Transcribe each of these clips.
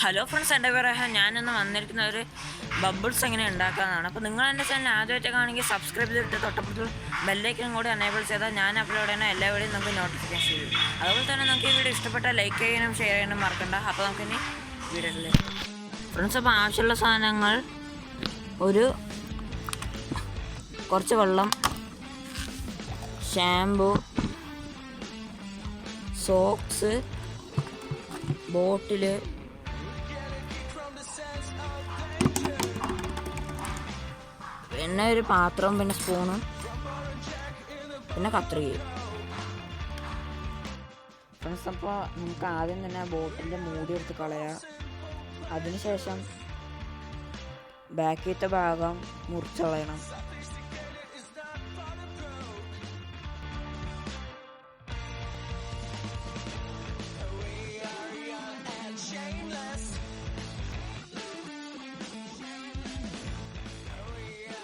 Hello friends, എൻ്റെ പേര് റൈഹാൻ. ഞാനിന്ന് വന്നിരിക്കുന്ന ഒരു ബബിൾസ് എങ്ങനെ ഉണ്ടാക്കാമെന്നാണ്. അപ്പോൾ നിങ്ങൾ എൻ്റെ ചാനൽ ആദ്യമായിട്ടൊക്കെ ആണെങ്കിൽ സബ്സ്ക്രൈബ് ചെയ്തിട്ട് തൊട്ടപ്പുറത്ത് ബെല്ലൈക്കനും കൂടി എനേബിൾ ചെയ്താൽ ഞാൻ അപ്ലോഡ് ചെയ്യുന്ന എല്ലാ വീഡിയോയും നമുക്ക് നോട്ടിഫിക്കേഷൻ ചെയ്യും. അതുപോലെ തന്നെ നമുക്ക് ഈ വീഡിയോ ഇഷ്ടപ്പെട്ടാൽ ലൈക്ക് ചെയ്യാനും ഷെയർ ചെയ്യാനും മറക്കണ്ട. അപ്പോൾ നമുക്കിനി വീഡിയോയിലേക്ക് ഫ്രണ്ട്സ്. അപ്പോൾ ആവശ്യമുള്ള സാധനങ്ങൾ കുറച്ച് വെള്ളം, ഷാമ്പു, സോക്സ്, ബോട്ടില്, പിന്നെ ഒരു പാത്രം, പിന്നെ സ്പൂണും, പിന്നെ കത്രികയും. ഫ്രണ്ട്സ്, അപ്പോൾ നമുക്ക് ആദ്യം തന്നെ ബോട്ടിൻ്റെ മൂടി എടുത്ത് കളയാം. അതിനുശേഷം ബാക്കിലത്തെ ഭാഗം മുറിച്ച് കളയണം.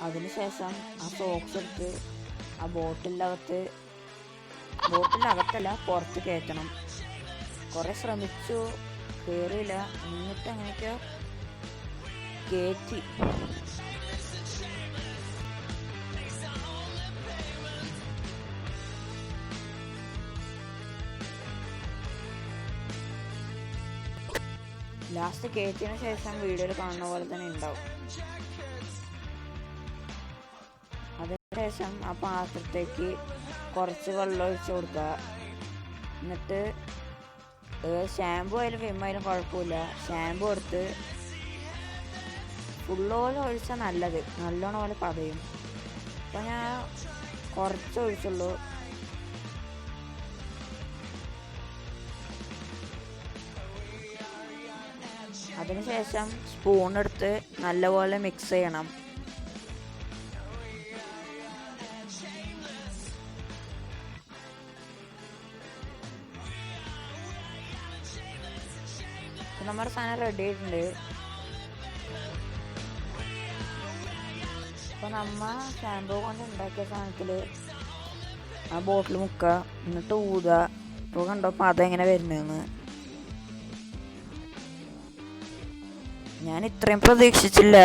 അതിനുശേഷം ആ സോക്സ് എടുത്ത് ആ ബോട്ടിലകത്തല്ല പുറത്ത് കയറ്റണം. കുറേ ശ്രമിച്ചു, കയറിയില്ല. എന്നിട്ട് അങ്ങനെയൊക്കെ കയറ്റി. ലാസ്റ്റ് കയറ്റിയതിന് ശേഷം വീഡിയോയിൽ കാണുന്ന പോലെ തന്നെ ഉണ്ടാവും. അതിനുശേഷം ആ പാത്രത്തേക്ക് കുറച്ച് വെള്ളം ഒഴിച്ച് കൊടുക്കുക. എന്നിട്ട് ഷാമ്പു ആയാലും വിമ്മായാലും കുഴപ്പമില്ല. ഷാമ്പു എടുത്ത് ഫുള്ളോലെ ഒഴിച്ചാൽ നല്ലത്, നല്ലോണം പോലെ പതയും. അപ്പോൾ ഞാൻ കുറച്ച് ഒഴിച്ചുള്ളൂ. അതിനുശേഷം സ്പൂണെടുത്ത് നല്ലപോലെ മിക്സ് ചെയ്യണം. നമ്മുടെ സാധനം റെഡി ആയിട്ടുണ്ട്. അപ്പോൾ നമ്മൾ ഷാമ്പൂ കൊണ്ട് ഉണ്ടാക്കിയ സാധനത്തിൽ ആ ബോട്ടിൽ മുക്കുക, എന്നിട്ട് ഊതുക. ഇപ്പോൾ കണ്ടപ്പോൾ അതെങ്ങനെ വരുന്നതെന്ന് ഞാൻ ഇത്രയും പ്രതീക്ഷിച്ചില്ല.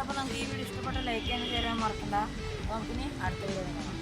അപ്പോൾ നമുക്ക് ഈ വീഡിയോ ഇഷ്ടപ്പെട്ട ലൈക്ക് ചെയ്യാൻ മറക്കണ്ട. നമുക്കിനി അടുത്ത വീഡിയോ കാണാം.